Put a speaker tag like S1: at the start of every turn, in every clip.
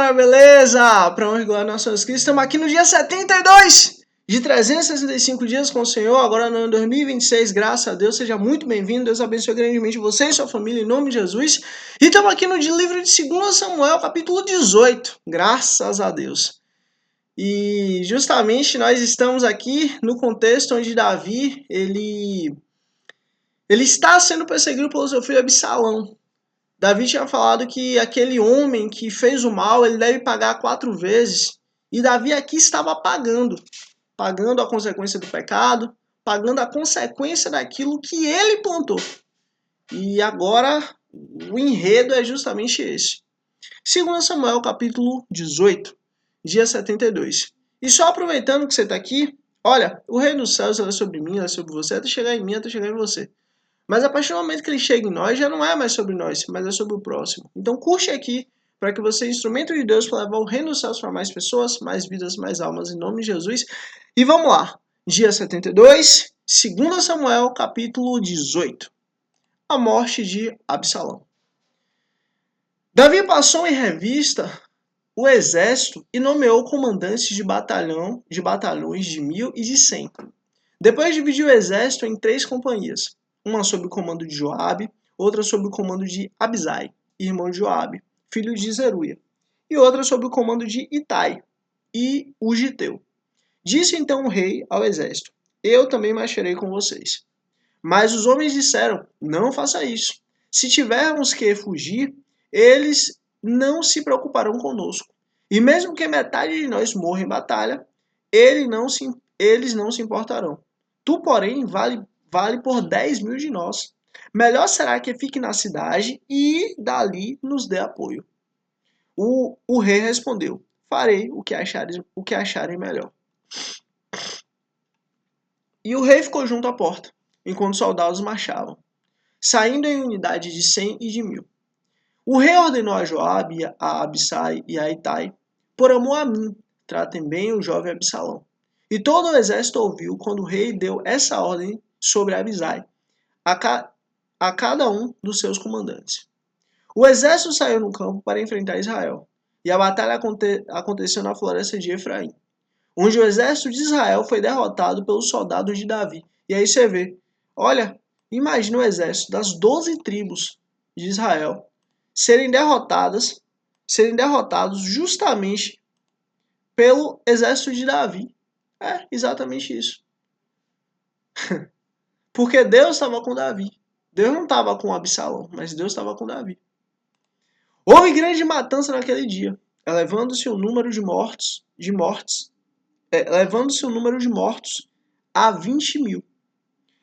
S1: galera, beleza? Para honra e glória nosso Jesus Cristo, estamos aqui no dia 72 de 365 dias com o Senhor, agora no ano 2026, graças a Deus, seja muito bem-vindo, Deus abençoe grandemente você e sua família, em nome de Jesus. E estamos aqui no livro de 2 Samuel, capítulo 18, graças a Deus. E justamente nós estamos aqui no contexto onde Davi, ele está sendo perseguido pelo seu filho Absalão. Davi tinha falado que aquele homem que fez o mal, ele deve pagar 4 vezes. E Davi aqui estava pagando a consequência do pecado, pagando a consequência daquilo que ele plantou. E agora o enredo é justamente esse. 2 Samuel, capítulo 18, dia 72. E só aproveitando que você está aqui, olha, o reino dos céus é sobre mim, é sobre você, até chegar em mim, até chegar em você. Mas a partir do momento que ele chega em nós, já não é mais sobre nós, mas é sobre o próximo. Então curte aqui, para que você seja instrumento de Deus para levar o reino dos céus para mais pessoas, mais vidas, mais almas, em nome de Jesus. E vamos lá, dia 72, 2 Samuel, capítulo 18. A morte de Absalão. Davi passou em revista o exército e nomeou comandantes de batalhões de 1000 e de 100. Depois dividiu o exército em 3 companhias. Uma sob o comando de Joabe, outra sob o comando de Abisai, irmão de Joabe, filho de Zeruia, e outra sob o comando de Itai e o Giteu. Disse então o rei ao exército: Eu também marcharei com vocês. Mas os homens disseram: Não faça isso. Se tivermos que fugir, eles não se preocuparão conosco. E mesmo que metade de nós morra em batalha, eles não se importarão. Tu, porém, vale por 10.000 de nós. Melhor será que fique na cidade e dali nos dê apoio. O rei respondeu: Farei o que acharem melhor. E o rei ficou junto à porta, enquanto os soldados marchavam, saindo em unidade de 100 e de 1000. O rei ordenou a Joabe, a Abisai e a Itai: Por amor a mim, tratem bem o jovem Absalão. E todo o exército ouviu quando o rei deu essa ordem sobre Abisai a cada um dos seus comandantes. O exército saiu no campo para enfrentar Israel, e a batalha aconteceu na floresta de Efraim, onde o exército de Israel foi derrotado pelos soldados de Davi. E aí você vê, olha, imagina o exército das 12 tribos de Israel serem derrotados justamente pelo exército de Davi. É exatamente isso. Porque Deus estava com Davi. Deus não estava com Absalão, mas Deus estava com Davi. Houve grande matança naquele dia, elevando-se o número de mortos a 20.000.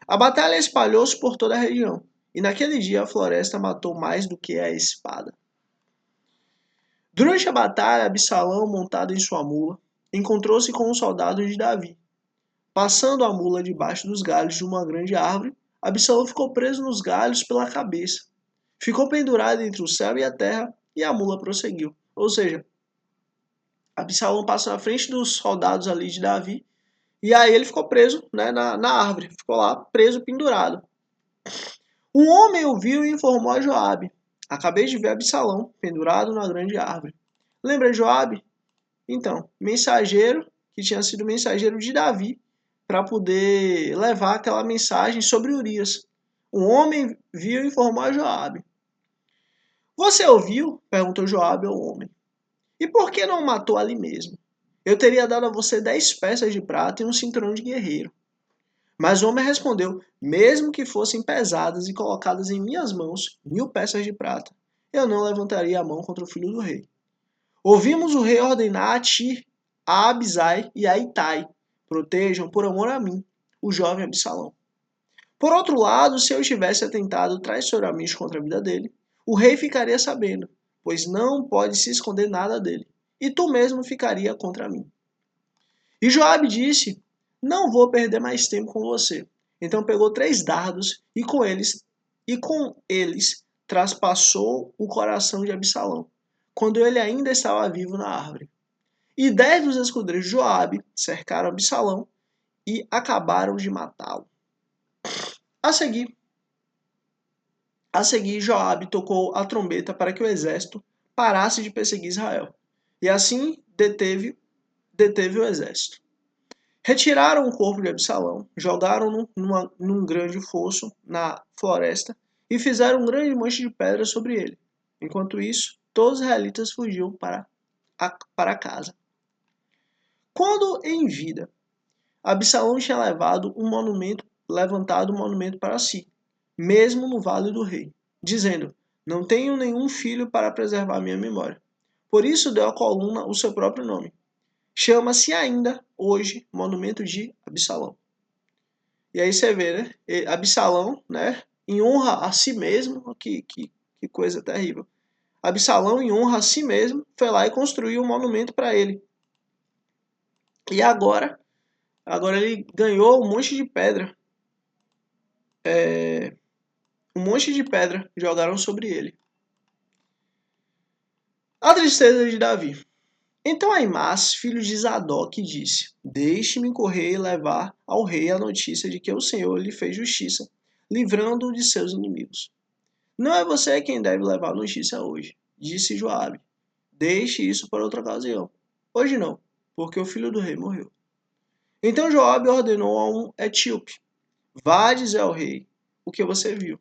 S1: A batalha espalhou-se por toda a região, e naquele dia a floresta matou mais do que a espada. Durante a batalha, Absalão, montado em sua mula, encontrou-se com os soldados de Davi. Passando a mula debaixo dos galhos de uma grande árvore, Absalão ficou preso nos galhos pela cabeça. Ficou pendurado entre o céu e a terra, e a mula prosseguiu. Ou seja, Absalão passa na frente dos soldados ali de Davi, e aí ele ficou preso, né, na árvore. Ficou lá preso, pendurado. Um homem o viu e informou a Joabe: Acabei de ver Absalão pendurado na grande árvore. Lembra de Joabe? Então, mensageiro, que tinha sido mensageiro de Davi, para poder levar aquela mensagem sobre Urias. Um homem viu e informou a Joabe. Você ouviu? Perguntou Joabe ao homem. E por que não o matou ali mesmo? Eu teria dado a você 10 peças de prata e um cinturão de guerreiro. Mas o homem respondeu: Mesmo que fossem pesadas e colocadas em minhas mãos 1000 peças de prata, eu não levantaria a mão contra o filho do rei. Ouvimos o rei ordenar a ti, a Abisai e a Itai: Protejam por amor a mim o jovem Absalão. Por outro lado, se eu tivesse atentado traiçoeiramente contra a vida dele, o rei ficaria sabendo, pois não pode se esconder nada dele, e tu mesmo ficaria contra mim. E Joabe disse: Não vou perder mais tempo com você. Então pegou 3 dardos e com eles traspassou o coração de Absalão, quando ele ainda estava vivo na árvore. E 10 dos escudeiros de Joabe cercaram Absalão e acabaram de matá-lo. A seguir, Joabe tocou a trombeta para que o exército parasse de perseguir Israel. e assim deteve o exército. Retiraram o corpo de Absalão, jogaram-no num grande fosso na floresta e fizeram um grande monte de pedras sobre ele. Enquanto isso, todos os israelitas fugiam para casa. Quando em vida, Absalão tinha levantado um monumento para si, mesmo no vale do rei, dizendo: não tenho nenhum filho para preservar minha memória. Por isso deu à coluna o seu próprio nome. Chama-se ainda hoje Monumento de Absalão. E aí você vê, né? Absalão, né? Em honra a si mesmo, que coisa terrível. Absalão, em honra a si mesmo, foi lá e construiu um monumento para ele. E agora ele ganhou um monte de pedra. Um monte de pedra jogaram sobre ele. A tristeza de Davi. Então Aimás, filho de Zadok, disse: deixe-me correr e levar ao rei a notícia de que o Senhor lhe fez justiça, livrando-o de seus inimigos. Não é você quem deve levar a notícia hoje, disse Joabe. Deixe isso para outra ocasião. Hoje não, porque o filho do rei morreu. Então Joabe ordenou a um etíope: vá dizer ao rei o que você viu.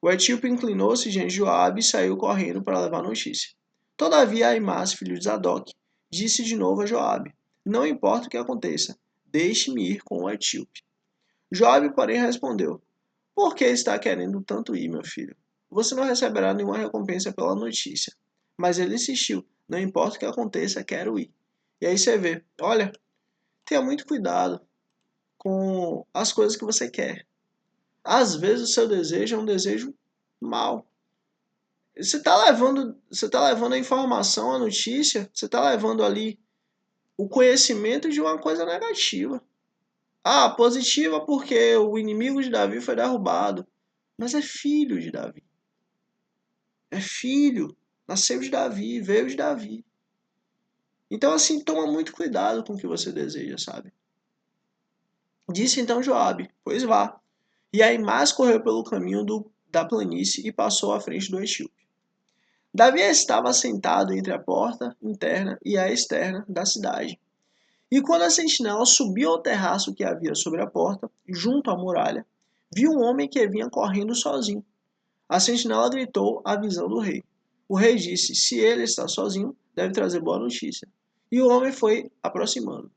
S1: O etíope inclinou-se diante de Joabe e saiu correndo para levar a notícia. Todavia Aimás, filho de Zadok, disse de novo a Joabe: não importa o que aconteça, deixe-me ir com o etíope. Joabe, porém, respondeu: por que está querendo tanto ir, meu filho? Você não receberá nenhuma recompensa pela notícia. Mas ele insistiu: não importa o que aconteça, quero ir. E aí você vê, olha, tenha muito cuidado com as coisas que você quer. Às vezes o seu desejo é um desejo mau. Você está levando a informação, a notícia, você está levando ali o conhecimento de uma coisa negativa. Ah, positiva porque o inimigo de Davi foi derrubado. Mas é filho de Davi. É filho. Nasceu de Davi, veio de Davi. Então, assim, toma muito cuidado com o que você deseja, sabe? Disse então Joabe: pois vá. E Aimás correu pelo caminho da planície e passou à frente do etíope. Davi estava sentado entre a porta interna e a externa da cidade. E quando a sentinela subiu ao terraço que havia sobre a porta, junto à muralha, viu um homem que vinha correndo sozinho. A sentinela gritou a visão do rei. O rei disse: se ele está sozinho, deve trazer boa notícia. E o homem foi aproximando.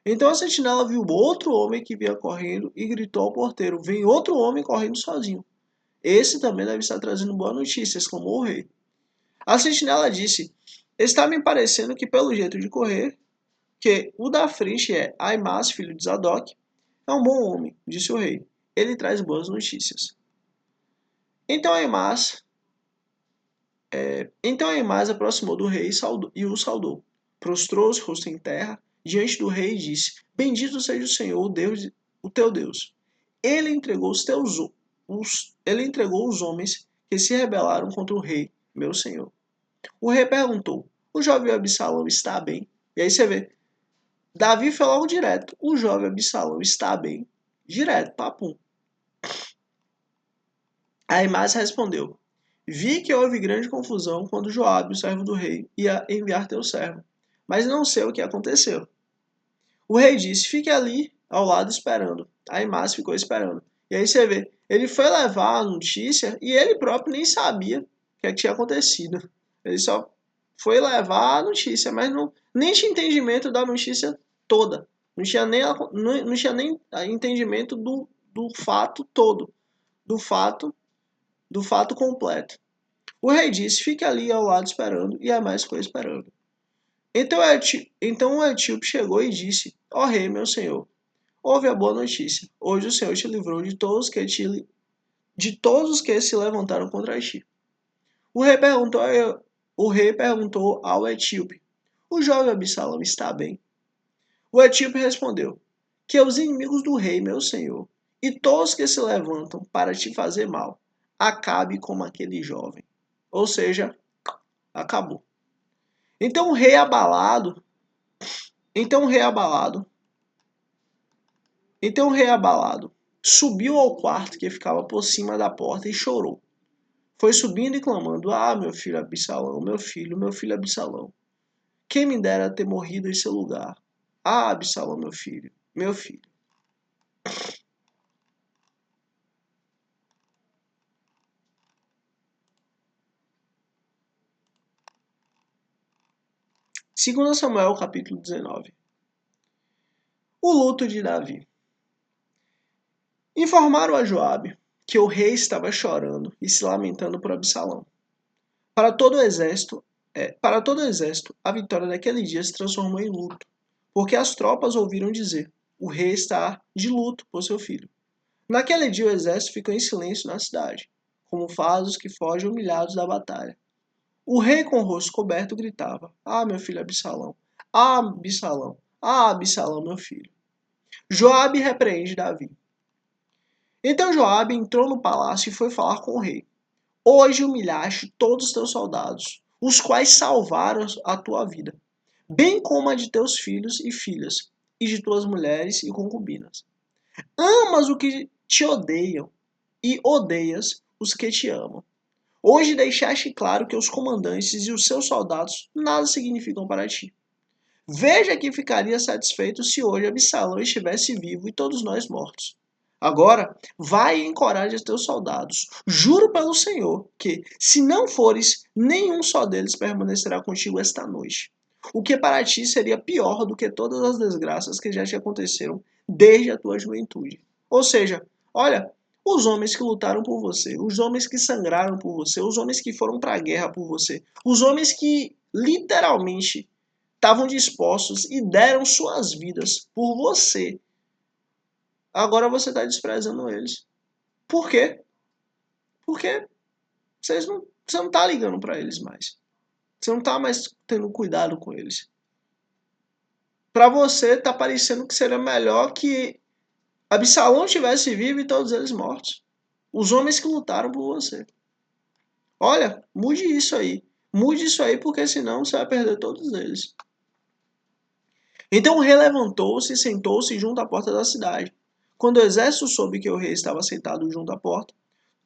S1: Então a sentinela viu outro homem que vinha correndo e gritou ao porteiro: vem outro homem correndo sozinho. Esse também deve estar trazendo boas notícias, exclamou o rei. A sentinela disse: está me parecendo que pelo jeito de correr, que o da frente é Aimás, filho de Zadok, é um bom homem, disse o rei. Ele traz boas notícias. Então Aimás aproximou do rei e o saudou. Prostrou-se, rosto em terra, diante do rei e disse: bendito seja o Senhor, o teu Deus. Ele entregou os homens que se rebelaram contra o rei, meu senhor. O rei perguntou: o jovem Absalão está bem? E aí você vê, Davi foi logo direto: o jovem Absalão está bem? Direto, papum. Aimás respondeu: vi que houve grande confusão quando Joabe, o servo do rei, ia enviar teu servo, mas não sei o que aconteceu. O rei disse: fique ali ao lado esperando. Aimás ficou esperando. E aí você vê, ele foi levar a notícia e ele próprio nem sabia o que tinha acontecido. Ele só foi levar a notícia, mas nem tinha entendimento da notícia toda. Não tinha nem entendimento do fato todo, do fato completo. O rei disse: fique ali ao lado esperando, e Aimás ficou esperando. Então o etíope chegou e disse: ó rei, meu senhor, ouve a boa notícia. Hoje o Senhor te livrou de todos os que se levantaram contra ti. O rei perguntou ao etíope: o jovem Absalão está bem? O etíope respondeu: que os inimigos do rei, meu senhor, e todos que se levantam para te fazer mal, acabe como aquele jovem. Ou seja, acabou. Então o rei abalado subiu ao quarto que ficava por cima da porta e chorou. Foi subindo e clamando: ah, meu filho Absalão, meu filho Absalão. Quem me dera ter morrido em seu lugar. Ah, Absalão, meu filho, meu filho. Segundo Samuel, capítulo 19. O luto de Davi. Informaram a Joabe que o rei estava chorando e se lamentando por Absalão. Para todo o exército, a vitória daquele dia se transformou em luto, porque as tropas ouviram dizer: o rei está de luto por seu filho. Naquele dia o exército ficou em silêncio na cidade, como faz os que fogem humilhados da batalha. O rei com o rosto coberto gritava: ah, meu filho Absalão! Ah, Absalão! Ah, Absalão, meu filho! Joabe repreende Davi. Então Joabe entrou no palácio e foi falar com o rei. Hoje humilhaste todos os teus soldados, os quais salvaram a tua vida, bem como a de teus filhos e filhas, e de tuas mulheres e concubinas. Amas o que te odeiam, e odeias os que te amam. Hoje deixaste claro que os comandantes e os seus soldados nada significam para ti. Veja que ficaria satisfeito se hoje Absalão estivesse vivo e todos nós mortos. Agora, vai e encoraje os teus soldados. Juro pelo Senhor que, se não fores, nenhum só deles permanecerá contigo esta noite. O que para ti seria pior do que todas as desgraças que já te aconteceram desde a tua juventude. Ou seja, olha, os homens que lutaram por você, os homens que sangraram por você, os homens que foram para a guerra por você, os homens que literalmente estavam dispostos e deram suas vidas por você. Agora você está desprezando eles. Por quê? Porque você não está ligando para eles mais. Você não está mais tendo cuidado com eles. Para você está parecendo que seria melhor que Absalão estivesse vivo e todos eles mortos. Os homens que lutaram por você. Olha, mude isso aí. Mude isso aí, porque senão você vai perder todos eles. Então o rei levantou-se e sentou-se junto à porta da cidade. Quando o exército soube que o rei estava sentado junto à porta,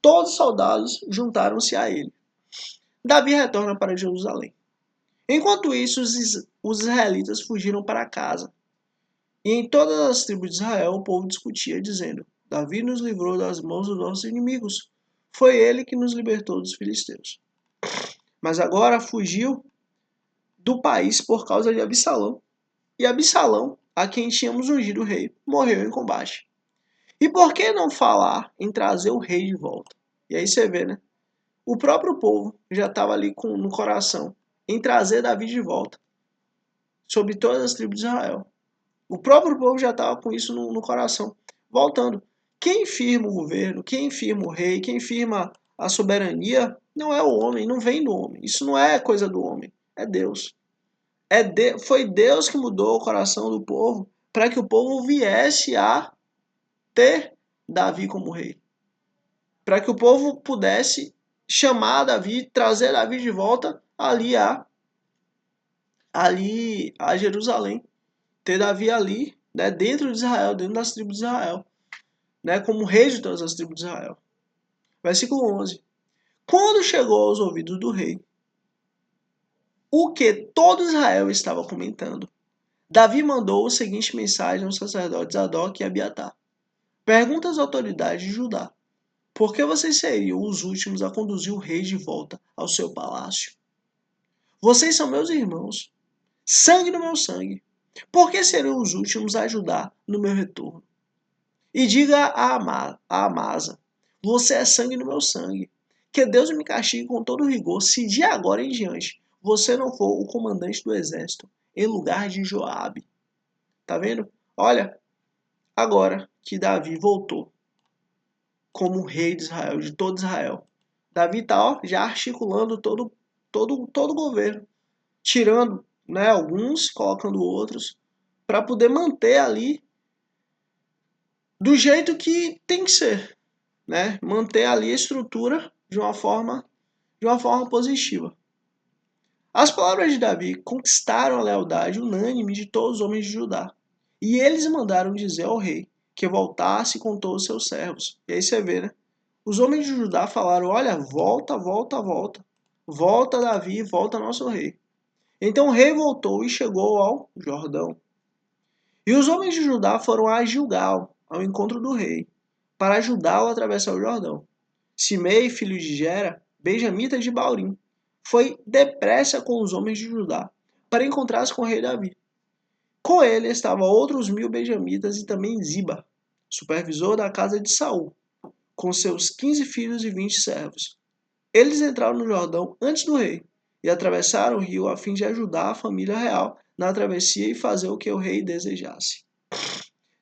S1: todos os soldados juntaram-se a ele. Davi retorna para Jerusalém. Enquanto isso, os israelitas fugiram para casa. E em todas as tribos de Israel o povo discutia, dizendo: Davi nos livrou das mãos dos nossos inimigos. Foi ele que nos libertou dos filisteus. Mas agora fugiu do país por causa de Absalão. E Absalão, a quem tínhamos ungido o rei, morreu em combate. E por que não falar em trazer o rei de volta? E aí você vê, né? O próprio povo já estava ali no coração em trazer Davi de volta sobre todas as tribos de Israel. O próprio povo já estava com isso no coração, voltando. Quem firma o governo, quem firma o rei, quem firma a soberania, não é o homem, não vem do homem. Isso não é coisa do homem, é Deus. Foi Deus que mudou o coração do povo para que o povo viesse a ter Davi como rei. Para que o povo pudesse chamar Davi, trazer Davi de volta ali a Jerusalém. Ter Davi ali, né, dentro de Israel, dentro das tribos de Israel, né, como rei de todas as tribos de Israel. Versículo 11. Quando chegou aos ouvidos do rei o que todo Israel estava comentando, Davi mandou a seguinte mensagem aos sacerdotes Zadok e Abiatar. Pergunta às autoridades de Judá: por que vocês seriam os últimos a conduzir o rei de volta ao seu palácio? Vocês são meus irmãos, sangue do meu sangue. Por que seriam os últimos a ajudar no meu retorno? E diga a Amasa: você é sangue do meu sangue. Que Deus me castigue com todo rigor se de agora em diante você não for o comandante do exército em lugar de Joabe. Tá vendo? Olha, agora que Davi voltou como rei de Israel, de todo Israel. Davi está já articulando todo o governo, tirando, né, alguns, colocando outros, para poder manter ali do jeito que tem que ser, né? Manter ali a estrutura de uma forma positiva. As palavras de Davi conquistaram a lealdade unânime de todos os homens de Judá. E eles mandaram dizer ao rei que voltasse com todos os seus servos. E aí você vê, né? Os homens de Judá falaram: olha, volta, volta, volta. Volta, Davi, volta nosso rei. Então o rei voltou e chegou ao Jordão. E os homens de Judá foram a Gilgal, ao encontro do rei, para ajudá-lo a atravessar o Jordão. Simei, filho de Gera, benjamita de Baurim, foi depressa com os homens de Judá, para encontrar-se com o rei Davi. Com ele estavam outros 1000 benjamitas e também Ziba, supervisor da casa de Saul, com seus 15 filhos e 20 servos. Eles entraram no Jordão antes do rei e atravessaram o rio a fim de ajudar a família real na travessia e fazer o que o rei desejasse.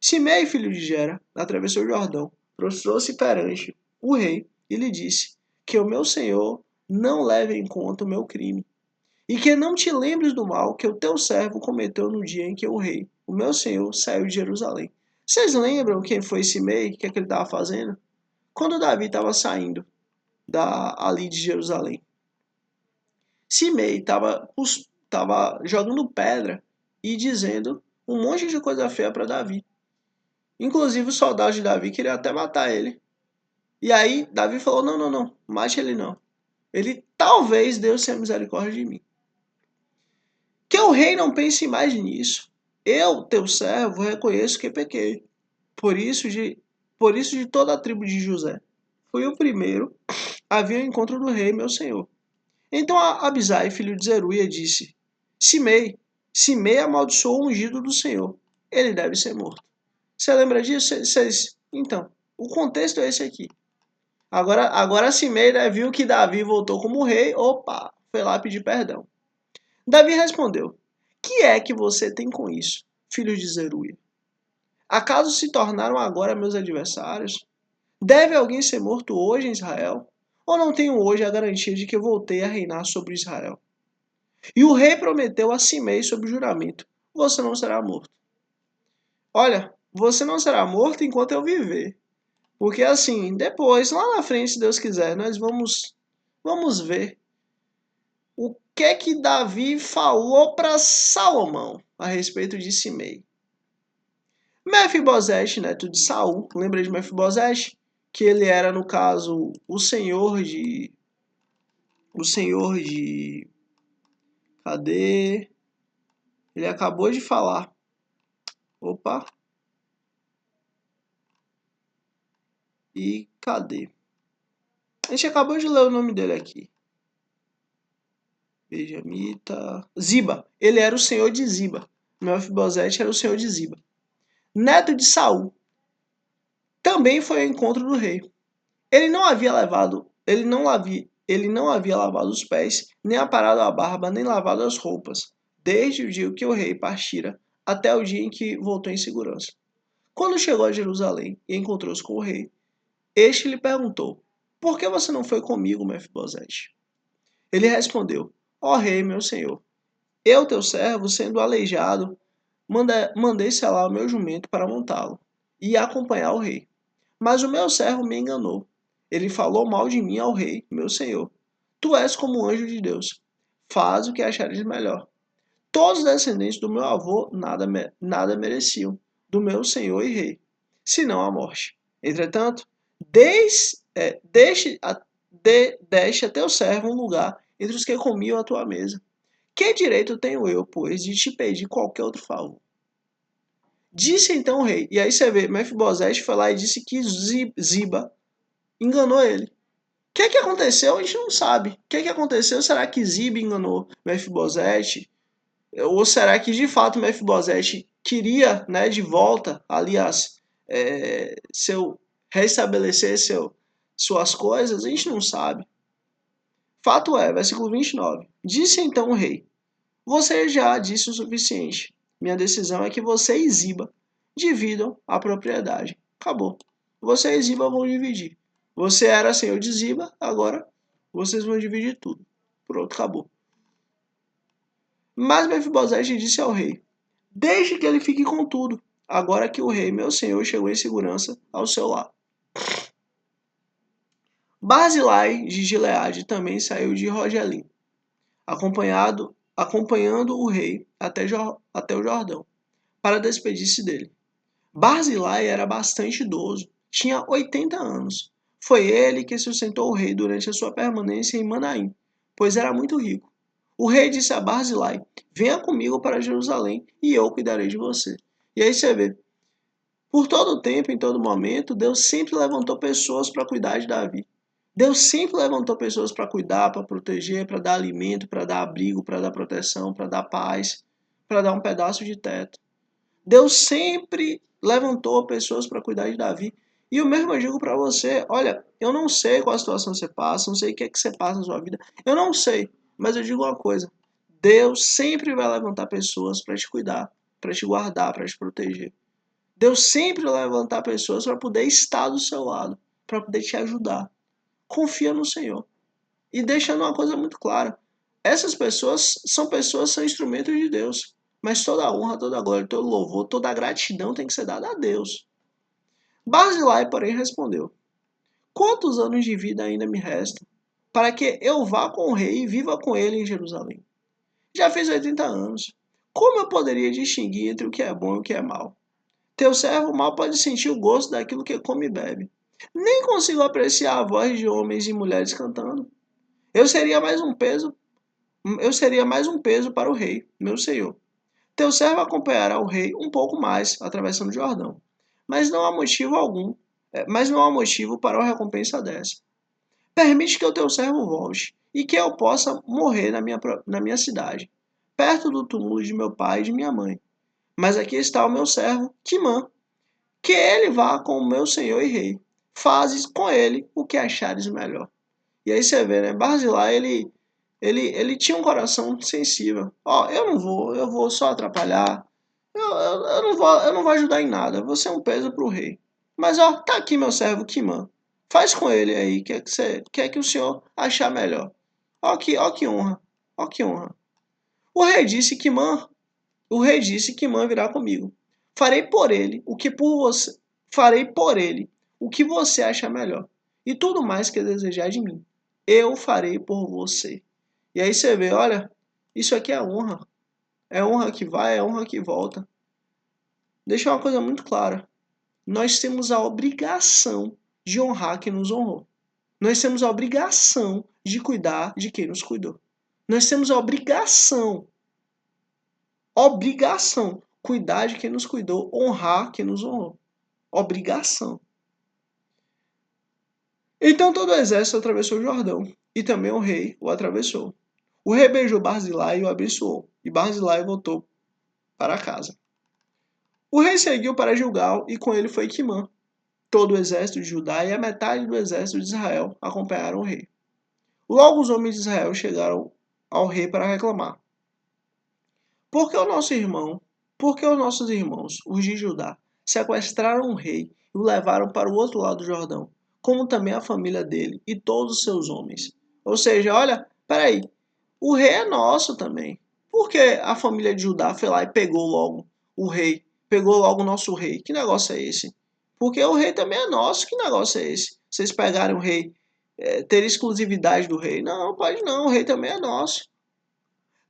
S1: Simei, filho de Gera, atravessou o Jordão, prostrou-se perante o rei e lhe disse que o meu senhor não leve em conta o meu crime e que não te lembres do mal que o teu servo cometeu no dia em que o rei, o meu senhor, saiu de Jerusalém. Vocês lembram quem foi Simei? O que é que ele estava fazendo? Quando Davi estava saindo ali de Jerusalém. Simei estava jogando pedra e dizendo um monte de coisa feia para Davi. Inclusive os soldados de Davi queriam até matar ele. E aí Davi falou, não, mate ele não. Ele talvez Deus tenha misericórdia de mim. Que o rei não pense mais nisso. Eu, teu servo, reconheço que pequei. Por isso de toda a tribo de José. Fui o primeiro a vir ao encontro do rei, meu senhor. Então Abisai, filho de Zeruia, disse, Simei amaldiçoou o ungido do Senhor. Ele deve ser morto. Você lembra disso? Então, o contexto é esse aqui. Agora Simei viu que Davi voltou como rei. Opa, foi lá pedir perdão. Davi respondeu, que é que você tem com isso, filho de Zeruia? Acaso se tornaram agora meus adversários? Deve alguém ser morto hoje em Israel? Ou não tenho hoje a garantia de que voltei a reinar sobre Israel? E o rei prometeu a Simei sob juramento, você não será morto. Olha, você não será morto enquanto eu viver. Porque assim, depois, lá na frente, se Deus quiser, nós vamos ver o que é que Davi falou para Salomão a respeito de Simei. Mefibosete, neto de Saul, lembra de Mefibosete? Que ele era, no caso, o senhor de... Cadê? Ele acabou de falar. Opa. E cadê? A gente acabou de ler o nome dele aqui. Benjamita. Ziba. Ele era o senhor de Ziba. Mefibosete era o senhor de Ziba. Neto de Saul. Também foi ao encontro do rei. Ele não havia lavado os pés, nem aparado a barba, nem lavado as roupas, desde o dia que o rei partira até o dia em que voltou em segurança. Quando chegou a Jerusalém e encontrou-se com o rei, este lhe perguntou, por que você não foi comigo, Mefibosete? Ele respondeu, ó rei, meu senhor, eu, teu servo, sendo aleijado, mandei selar o meu jumento para montá-lo e acompanhar o rei. Mas o meu servo me enganou. Ele falou mal de mim ao rei, meu senhor. Tu és como um anjo de Deus. Faz o que achares melhor. Todos os descendentes do meu avô nada mereciam, do meu senhor e rei, senão a morte. Entretanto, deste a teu servo um lugar entre os que comiam a tua mesa. Que direito tenho eu, pois, de te pedir qualquer outro favor? Disse então o rei, e aí você vê, Mefibosete foi lá e disse que Ziba enganou ele. O que é que aconteceu? A gente não sabe. O que é que aconteceu? Será que Ziba enganou Mefibosete? Ou será que de fato Mefibosete queria, né, de volta, aliás, restabelecer suas coisas? A gente não sabe. Fato é, versículo 29. Disse então o rei, você já disse o suficiente. Minha decisão é que você e Ziba dividam a propriedade. Acabou. Você e Ziba vão dividir. Você era senhor de Ziba, agora vocês vão dividir tudo. Pronto, acabou. Mas Mefibosete disse ao rei, deixe que ele fique com tudo, agora que o rei, meu senhor, chegou em segurança ao seu lado. Barzilai de Gileade também saiu de Rogelim, acompanhando o rei até o Jordão, para despedir-se dele. Barzilai era bastante idoso, tinha 80 anos. Foi ele que sustentou o rei durante a sua permanência em Manaim, pois era muito rico. O rei disse a Barzilai: venha comigo para Jerusalém e eu cuidarei de você. E aí você vê, por todo o tempo, em todo momento, Deus sempre levantou pessoas para cuidar de Davi. Deus sempre levantou pessoas para cuidar, para proteger, para dar alimento, para dar abrigo, para dar proteção, para dar paz, para dar um pedaço de teto. Deus sempre levantou pessoas para cuidar de Davi. E o mesmo eu digo para você, olha, eu não sei qual a situação você passa, não sei o que é que você passa na sua vida, eu não sei, mas eu digo uma coisa, Deus sempre vai levantar pessoas para te cuidar, para te guardar, para te proteger. Deus sempre vai levantar pessoas para poder estar do seu lado, para poder te ajudar. Confia no Senhor. E deixando uma coisa muito clara, essas pessoas são instrumentos de Deus. Mas toda a honra, toda a glória, todo louvor, toda a gratidão tem que ser dada a Deus. Barzilai, porém, respondeu: quantos anos de vida ainda me restam para que eu vá com o rei e viva com ele em Jerusalém? Já fiz 80 anos. Como eu poderia distinguir entre o que é bom e o que é mal? Teu servo mal pode sentir o gosto daquilo que come e bebe. Nem consigo apreciar a voz de homens e mulheres cantando. Eu seria mais um peso, eu seria mais um peso para o rei, meu senhor. Teu servo acompanhará o rei um pouco mais, atravessando o Jordão. Mas não há motivo algum, mas não há motivo para a recompensa dessa. Permite que o teu servo volte, e que eu possa morrer na minha cidade, perto do túmulo de meu pai e de minha mãe. Mas aqui está o meu servo, Quimã, que ele vá com o meu senhor e rei. Fazes com ele o que achares melhor. E aí você vê, né? Barzilai, ele tinha um coração sensível. Ó, eu vou só atrapalhar. Eu não vou ajudar em nada. Eu vou ser um peso pro rei. Mas ó, tá aqui meu servo Kimã. Faz com ele aí, quer que o senhor achar melhor. Ó que honra. Ó que honra. O rei disse que Kimã, o rei disse que Kimã virá comigo. Farei por ele o que por você, farei por ele o que você achar melhor. E tudo mais que desejar de mim, eu farei por você. E aí você vê, olha, isso aqui é honra. É honra que vai, é honra que volta. Deixa uma coisa muito clara. Nós temos a obrigação de honrar quem nos honrou. Nós temos a obrigação de cuidar de quem nos cuidou. Nós temos a obrigação, cuidar de quem nos cuidou, honrar quem nos honrou. Obrigação. Então todo o exército atravessou o Jordão, e também o rei o atravessou. O rei beijou Barzilai e o abençoou, e Barzilai voltou para casa. O rei seguiu para Gilgal, e com ele foi Quimã. Todo o exército de Judá e a metade do exército de Israel acompanharam o rei. Logo os homens de Israel chegaram ao rei para reclamar. Por que por que os nossos irmãos, os de Judá, sequestraram o rei e o levaram para o outro lado do Jordão, como também a família dele e todos os seus homens? Ou seja, olha, peraí, o rei é nosso também. Por que a família de Judá foi lá e pegou logo o rei? Pegou logo o nosso rei? Que negócio é esse? Porque o rei também é nosso. Que negócio é esse? Vocês pegaram o rei, ter exclusividade do rei? Não, pode não. O rei também é nosso.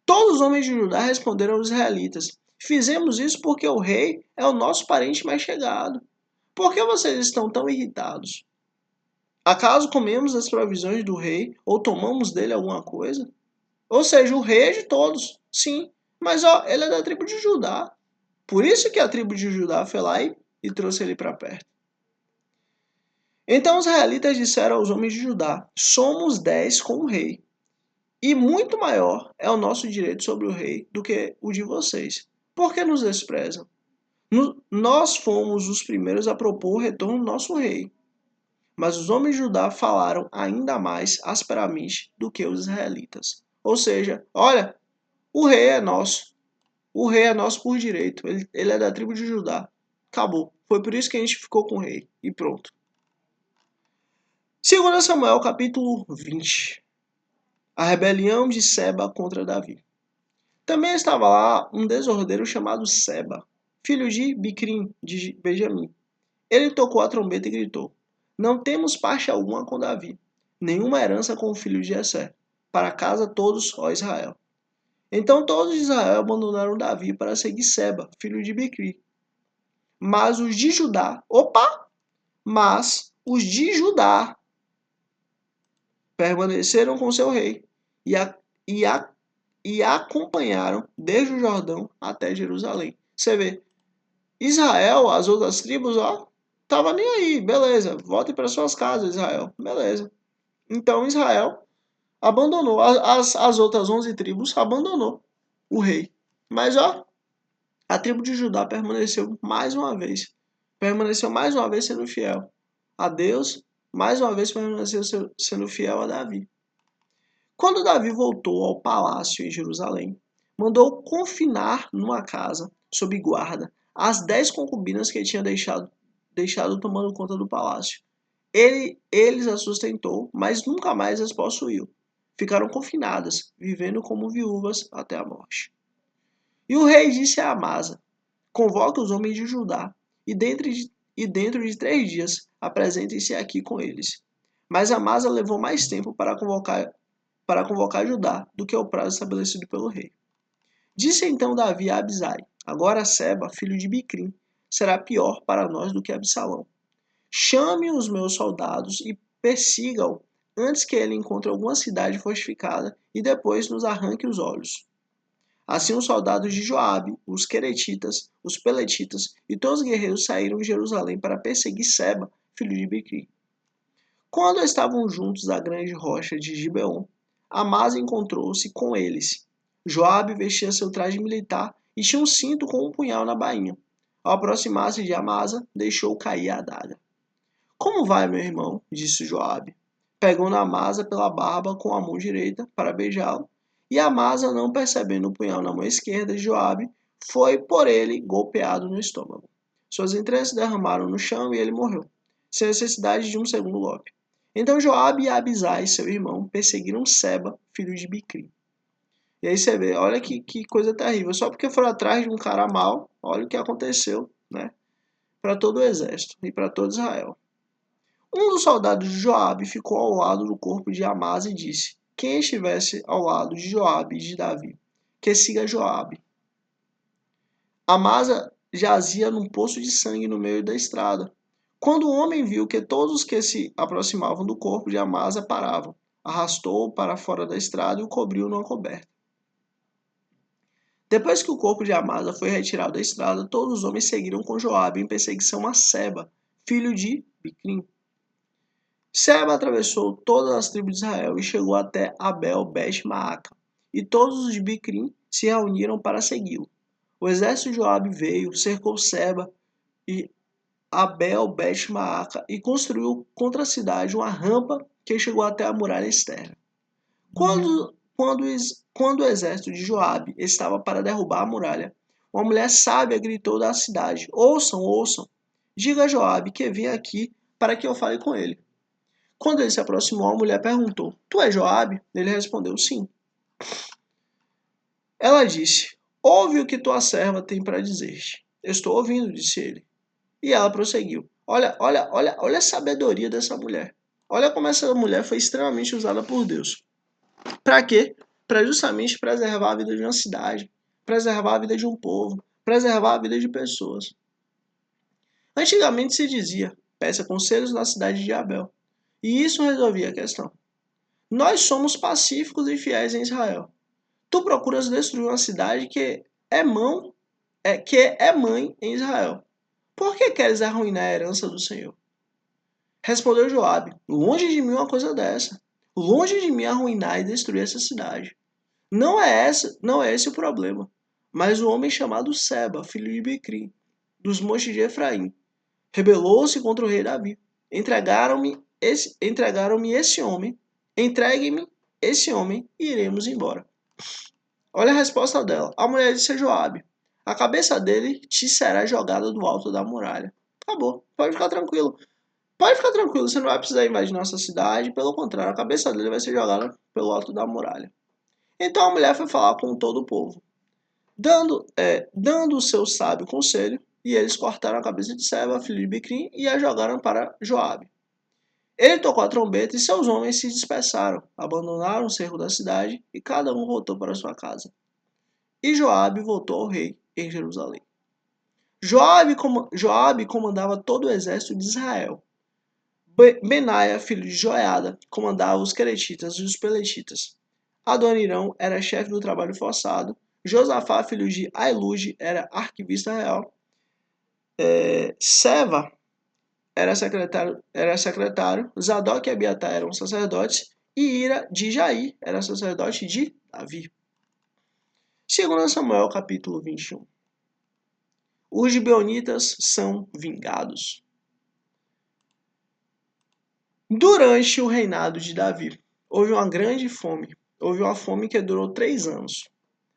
S1: Todos os homens de Judá responderam aos israelitas: fizemos isso porque o rei é o nosso parente mais chegado. Por que vocês estão tão irritados? Acaso comemos as provisões do rei ou tomamos dele alguma coisa? Ou seja, o rei é de todos, sim. Mas ó, ele é da tribo de Judá. Por isso que a tribo de Judá foi lá e trouxe ele para perto. Então os israelitas disseram aos homens de Judá: somos 10 com o rei. E muito maior é o nosso direito sobre o rei do que o de vocês. Por que nos desprezam? Nós fomos os primeiros a propor o retorno do nosso rei. Mas os homens de Judá falaram ainda mais asperamente do que os israelitas. Ou seja, olha, o rei é nosso. O rei é nosso por direito. Ele é da tribo de Judá. Acabou. Foi por isso que a gente ficou com o rei. E pronto. 2 Samuel capítulo 20. A rebelião de Seba contra Davi. Também estava lá um desordeiro chamado Seba, filho de Bicrim, de Benjamim. Ele tocou a trombeta e gritou: não temos parte alguma com Davi, nenhuma herança com o filho de Jessé. Para casa todos, ó Israel. Então todos de Israel abandonaram Davi para seguir Seba, filho de Bicri. Mas os de Judá, permaneceram com seu rei e e acompanharam desde o Jordão até Jerusalém. Você vê, Israel, as outras tribos, ó, tava nem aí, beleza, voltem para suas casas, Israel, beleza. Então Israel abandonou, as outras 11 tribos abandonou o rei. Mas ó, a tribo de Judá permaneceu mais uma vez sendo fiel a Deus, mais uma vez permaneceu sendo fiel a Davi. Quando Davi voltou ao palácio em Jerusalém, mandou confinar numa casa, sob guarda, as 10 concubinas que tinha deixado tomando conta do palácio. Eles as sustentou, mas nunca mais as possuiu. Ficaram confinadas, vivendo como viúvas até a morte. E o rei disse a Amasa: convoque os homens de Judá, e dentro de 3 dias apresentem-se aqui com eles. Mas Amasa levou mais tempo para convocar Judá do que o prazo estabelecido pelo rei. Disse então Davi a Abisai: agora Seba, filho de Bicrim, será pior para nós do que Absalão. Chame os meus soldados e persiga-o antes que ele encontre alguma cidade fortificada e depois nos arranque os olhos. Assim os soldados de Joabe, os queretitas, os peletitas e todos os guerreiros saíram de Jerusalém para perseguir Seba, filho de Bicrim. Quando estavam juntos à grande rocha de Gibeon, Amasa encontrou-se com eles. Joabe vestia seu traje militar e tinha um cinto com um punhal na bainha. Ao aproximar-se de Amasa, deixou cair a adaga. Como vai, meu irmão? Disse Joabe. Pegou na Amasa pela barba com a mão direita para beijá-lo, e Amasa, não percebendo o punhal na mão esquerda de Joabe, foi por ele golpeado no estômago. Suas entranhas se derramaram no chão e ele morreu, sem necessidade de um segundo golpe. Então Joabe e Abisai, seu irmão, perseguiram Seba, filho de Bicrim. E aí você vê, olha que coisa terrível. Só porque foram atrás de um cara mau, olha o que aconteceu, né? Para todo o exército e para todo Israel. Um dos soldados de Joabe ficou ao lado do corpo de Amasa e disse: quem estivesse ao lado de Joabe e de Davi, que siga Joabe. Amasa jazia num poço de sangue no meio da estrada. Quando o homem viu que todos os que se aproximavam do corpo de Amasa paravam, arrastou-o para fora da estrada e o cobriu numa coberta. Depois que o corpo de Amasa foi retirado da estrada, todos os homens seguiram com Joabe em perseguição a Seba, filho de Bicrim. Seba atravessou todas as tribos de Israel e chegou até Abel-Bet-Maaca, e todos os de Bicrim se reuniram para segui-lo. O exército de Joabe veio, cercou Seba e Abel-Bet-Maaca e construiu contra a cidade uma rampa que chegou até a muralha externa. Quando o exército de Joabe estava para derrubar a muralha, uma mulher sábia gritou da cidade: ouçam, ouçam, diga a Joabe que venha aqui para que eu fale com ele. Quando ele se aproximou, a mulher perguntou: tu és Joabe? Ele respondeu: sim. Ela disse: ouve o que tua serva tem para dizer-te. Estou ouvindo, disse ele. E ela prosseguiu: olha a sabedoria dessa mulher. Olha como essa mulher foi extremamente usada por Deus. Para quê? Para justamente preservar a vida de uma cidade, preservar a vida de um povo, preservar a vida de pessoas. Antigamente se dizia: peça conselhos na cidade de Abel. E isso resolvia a questão. Nós somos pacíficos e fiéis em Israel. Tu procuras destruir uma cidade que é mãe em Israel. Por que queres arruinar a herança do Senhor? Respondeu Joabe: longe de mim uma coisa dessa. Longe de mim arruinar e destruir essa cidade. Não é esse o problema. Mas o homem chamado Seba, filho de Bicrim, dos montes de Efraim, rebelou-se contra o rei Davi. Entregaram-me esse homem. Entregue-me esse homem e iremos embora. Olha a resposta dela. A mulher disse a Joabe: a cabeça dele te será jogada do alto da muralha. Acabou. Pode ficar tranquilo. Pode ficar tranquilo, você não vai precisar invadir nossa cidade. Pelo contrário, a cabeça dele vai ser jogada pelo alto da muralha. Então a mulher foi falar com todo o povo, dando o seu sábio conselho, e eles cortaram a cabeça de Seba, filho de Bicrim, e a jogaram para Joabe. Ele tocou a trombeta e seus homens se dispersaram, abandonaram o cerco da cidade e cada um voltou para sua casa. E Joabe voltou ao rei em Jerusalém. Joabe comandava todo o exército de Israel. Benaia, filho de Joiada, comandava os queretitas e os peletitas. Adonirão era chefe do trabalho forçado. Josafá, filho de Ailude, era arquivista real. Seva era secretário. Zadok e Abiatar eram sacerdotes. E Ira de Jair era sacerdote de Davi. 2 Samuel, capítulo 21. Os gibeonitas são vingados. Durante o reinado de Davi, houve uma grande fome. Houve uma fome que durou 3 anos.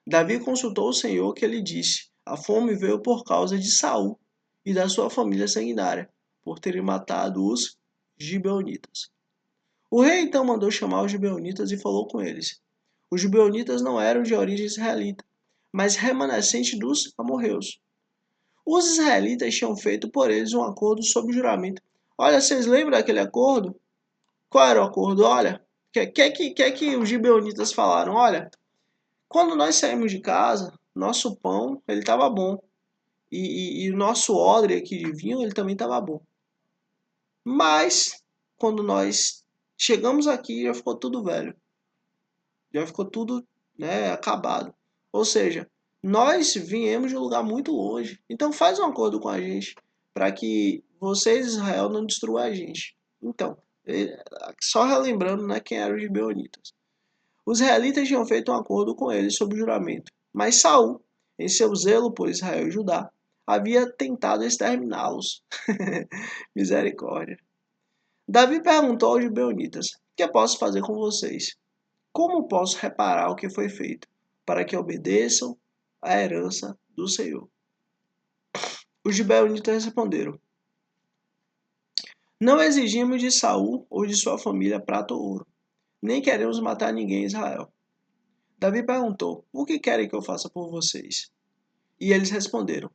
S1: Davi consultou o Senhor, que lhe disse: a fome veio por causa de Saul e da sua família sanguinária, por terem matado os gibeonitas. O rei então mandou chamar os gibeonitas e falou com eles. Os gibeonitas não eram de origem israelita, mas remanescentes dos amorreus. Os israelitas tinham feito por eles um acordo sob juramento. Olha, vocês lembram daquele acordo? Qual era o acordo? Olha, que os gibeonitas falaram? Olha, quando nós saímos de casa, nosso pão ele estava bom. E o nosso odre aqui de vinho ele também estava bom. Mas, quando nós chegamos aqui, já ficou tudo velho. Já ficou tudo, acabado. Ou seja, nós viemos de um lugar muito longe. Então faz um acordo com a gente para que vocês, Israel, não destruam a gente. Então, só relembrando, quem eram os gibeonitas. Os israelitas tinham feito um acordo com eles sob juramento. Mas Saul, em seu zelo por Israel e Judá, havia tentado exterminá-los. Misericórdia. Davi perguntou aos gibeonitas: o que eu posso fazer com vocês? Como posso reparar o que foi feito, para que obedeçam à herança do Senhor? Os gibeonitas responderam: não exigimos de Saul ou de sua família prata ou ouro, nem queremos matar ninguém em Israel. Davi perguntou: o que querem que eu faça por vocês? E eles responderam: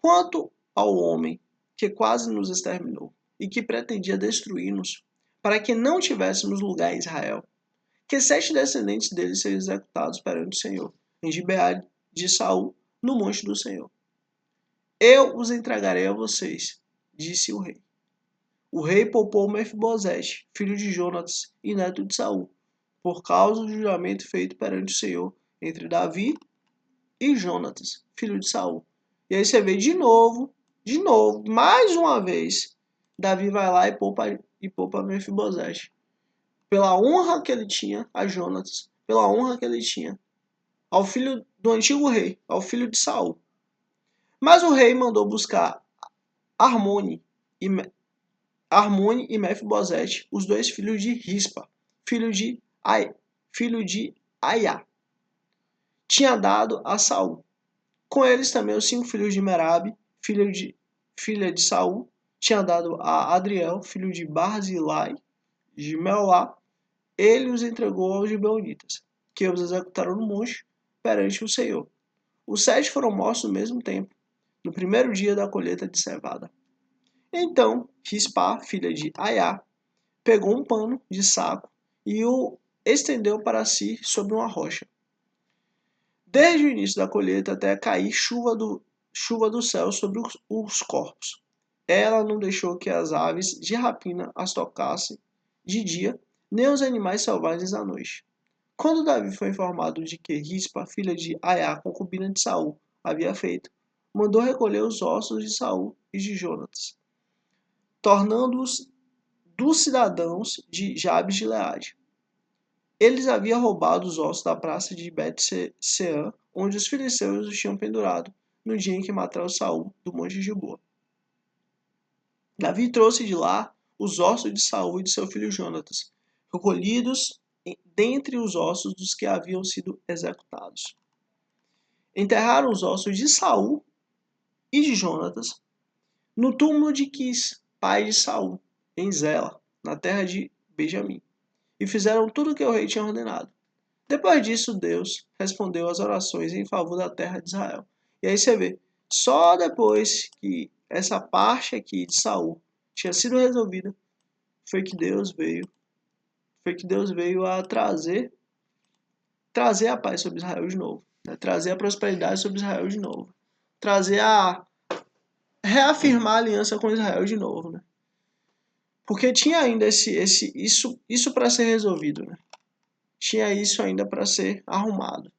S1: quanto ao homem que quase nos exterminou e que pretendia destruir-nos, para que não tivéssemos lugar em Israel, que 7 descendentes dele sejam executados perante o Senhor, em Gibeá de Saul, no monte do Senhor. Eu os entregarei a vocês, disse o rei. O rei poupou Mefibosete, filho de Jonatas e neto de Saul, por causa do juramento feito perante o Senhor entre Davi e Jonatas, filho de Saul. E aí você vê de novo, mais uma vez, Davi vai lá e poupa Mefibosete. Pela honra que ele tinha a Jonatas, pela honra que ele tinha ao filho do antigo rei, ao filho de Saul. Mas o rei mandou buscar Armone e Mefibosete, os 2 filhos de Rispa, filho de Aiá, tinha dado a Saul. Com eles também os 5 filhos de Merabe, filha de Saul, tinha dado a Adriel, filho de Barzilai, de Melá. Ele os entregou aos gibeonitas, que os executaram no monte perante o Senhor. Os 7 foram mortos no mesmo tempo, no primeiro dia da colheita de cevada. Então Rispa, filha de Aiá, pegou um pano de saco e o estendeu para si sobre uma rocha. Desde o início da colheita até cair chuva do céu sobre os corpos. Ela não deixou que as aves de rapina as tocassem de dia, nem os animais selvagens à noite. Quando Davi foi informado de que Rispa, filha de Aiá, concubina de Saul, havia feito, mandou recolher os ossos de Saul e de Jonatas, tornando-os dos cidadãos de Jabes de Gileade. Eles haviam roubado os ossos da praça de Bet-Sean, onde os filisteus os tinham pendurado, no dia em que mataram Saul do monte de Gilboa. Davi trouxe de lá os ossos de Saul e de seu filho Jonatas, recolhidos dentre os ossos dos que haviam sido executados. Enterraram os ossos de Saul e de Jonatas no túmulo de Quis, pai de Saul, em Zela, na terra de Benjamim, e fizeram tudo o que o rei tinha ordenado. Depois disso, Deus respondeu às orações em favor da terra de Israel. E aí você vê, só depois que essa parte aqui de Saul tinha sido resolvida, foi que Deus veio a trazer a paz sobre Israel de novo, trazer a prosperidade sobre Israel de novo, reafirmar a aliança com Israel de novo, né? Porque tinha ainda isso para ser resolvido, né? tinha isso ainda para ser arrumado.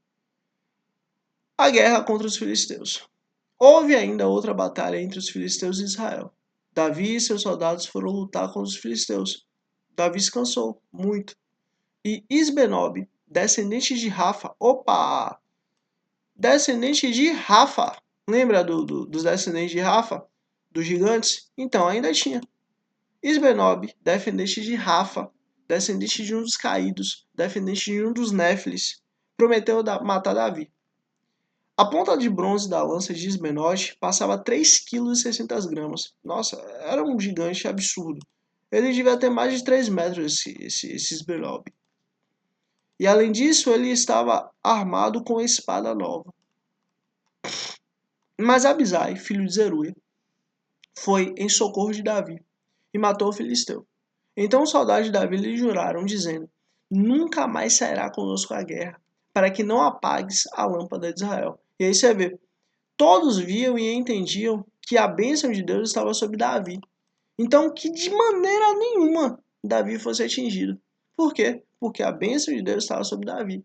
S1: A guerra contra os filisteus. Houve ainda outra batalha entre os filisteus e Israel. Davi e seus soldados foram lutar contra os filisteus. Davi se cansou muito. E Isbenob, descendente de Rafa, descendente de Rafa, lembra dos descendentes de Rafa? Dos gigantes? Então, ainda tinha. Isbenob, descendente de Rafa, descendente de um dos caídos, descendente de um dos Néfilis, prometeu matar Davi. A ponta de bronze da lança de Isbenob passava 3,6 kg. Nossa, era um gigante absurdo. Ele devia ter mais de 3 metros, esse Isbenob. E além disso, ele estava armado com a espada nova. Mas Abisai, filho de Zeruia, foi em socorro de Davi e matou o filisteu. Então os soldados de Davi lhe juraram, dizendo: nunca mais sairá conosco a guerra, para que não apagues a lâmpada de Israel. E aí você vê, todos viam e entendiam que a bênção de Deus estava sobre Davi. Então que de maneira nenhuma Davi fosse atingido. Por quê? Porque a bênção de Deus estava sobre Davi.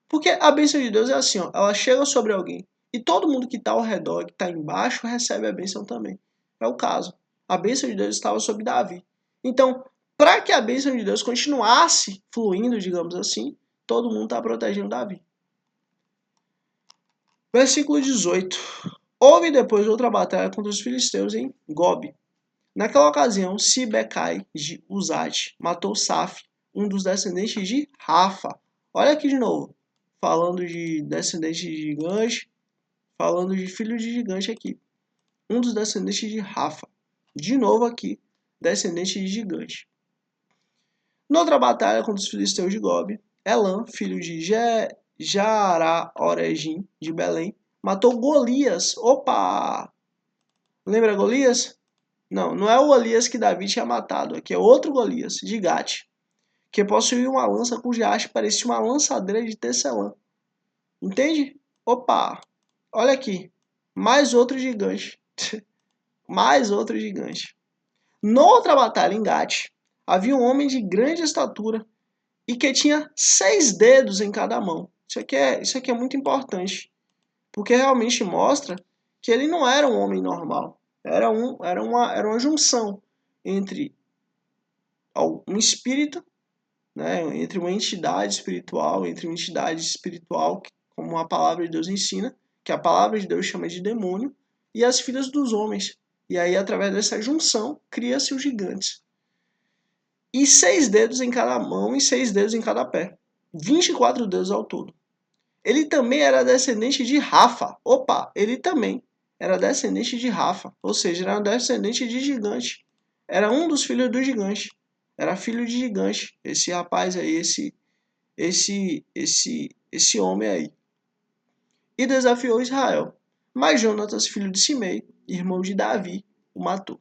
S1: Porque a bênção de Deus é assim, ó, ela chega sobre alguém e todo mundo que está ao redor, que está embaixo, recebe a bênção também. É o caso. A bênção de Deus estava sobre Davi. Então, para que a bênção de Deus continuasse fluindo, digamos assim, todo mundo está protegendo Davi. Versículo 18. Houve depois outra batalha contra os filisteus em Gob. Naquela ocasião, Sibecai de Uzate matou Saf, um dos descendentes de Rafa. Olha aqui de novo, falando de descendente de gigante, falando de filho de gigante aqui. Um dos descendentes de Rafa. De novo aqui, descendente de gigante. Noutra batalha contra os filisteus de Gob, Elã, filho de Jaraoregim, de Belém, matou Golias. Opa! Lembra Golias? Não, não é o Golias que Davi tinha matado. Aqui é outro Golias, de Gate, que possuía uma lança cuja haste parecia uma lançadeira de tecelã. Entende? Opa! Olha aqui. Mais outro gigante. Mais outro gigante. Noutra batalha em Gate, havia um homem de grande estatura e que tinha 6 dedos em cada mão. Isso aqui é muito importante, porque realmente mostra que ele não era um homem normal. Era uma junção entre um espírito, né, entre uma entidade espiritual, como a palavra de Deus ensina, que a palavra de Deus chama de demônio, e as filhas dos homens. E aí, através dessa junção, cria-se os gigantes. E 6 dedos em cada mão e 6 dedos em cada pé. 24 dedos ao todo. Ele também era descendente de Rafa. Ele também era descendente de Rafa. Ou seja, era descendente de gigante. Era um dos filhos do gigante. Era filho de gigante. Esse rapaz aí, esse homem aí. E desafiou Israel. Mas Jonatas, filho de Simei, irmão de Davi, o matou.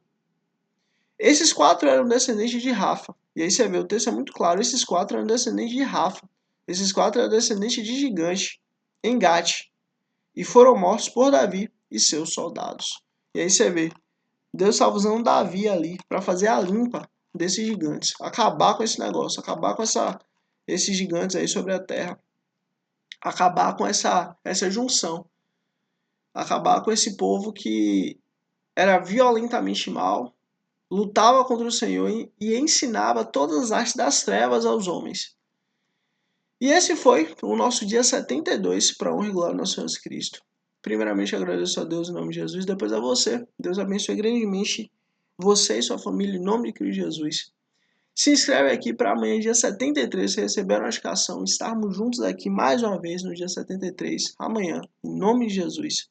S1: Esses 4 eram descendentes de Rafa. E aí você vê, o texto é muito claro. Esses 4 eram descendentes de Rafa. Esses 4 eram descendentes de gigante, em Gate. E foram mortos por Davi e seus soldados. E aí você vê, Deus estava usando Davi ali para fazer a limpa desses gigantes. Acabar com esse negócio. Acabar com esses gigantes aí sobre a terra. Acabar com essa junção. Acabar com esse povo que era violentamente mau, lutava contra o Senhor e ensinava todas as artes das trevas aos homens. E esse foi o nosso dia 72 para honra e glória do nosso Senhor Jesus Cristo. Primeiramente agradeço a Deus em nome de Jesus, depois a você. Deus abençoe grandemente você e sua família em nome de Cristo Jesus. Se inscreve aqui para amanhã, dia 73, você receber a notificação. Estarmos juntos aqui mais uma vez no dia 73, amanhã, em nome de Jesus.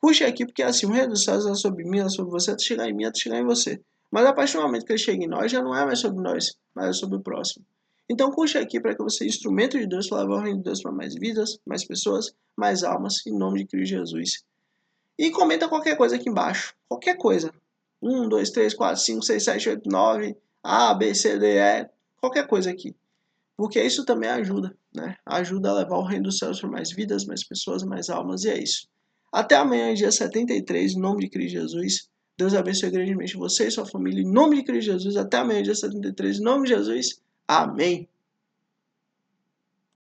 S1: Curte aqui, porque assim, o reino dos céus é sobre mim, é sobre você, até chegar em mim, até chegar em você. Mas a partir do momento que ele chega em nós, já não é mais sobre nós, mas é sobre o próximo. Então curte aqui para que você seja instrumento de Deus para levar o reino de Deus para mais vidas, mais pessoas, mais almas, em nome de Cristo Jesus. E comenta qualquer coisa aqui embaixo. Qualquer coisa. 1, 2, 3, 4, 5, 6, 7, 8, 9, A, B, C, D, E. Qualquer coisa aqui. Porque isso também ajuda, né? Ajuda a levar o reino dos céus para mais vidas, mais pessoas, mais almas. E é isso. Até amanhã, dia 73, em nome de Cristo Jesus. Deus abençoe grandemente você e sua família, em nome de Cristo Jesus. Até amanhã, dia 73, em nome de Jesus. Amém.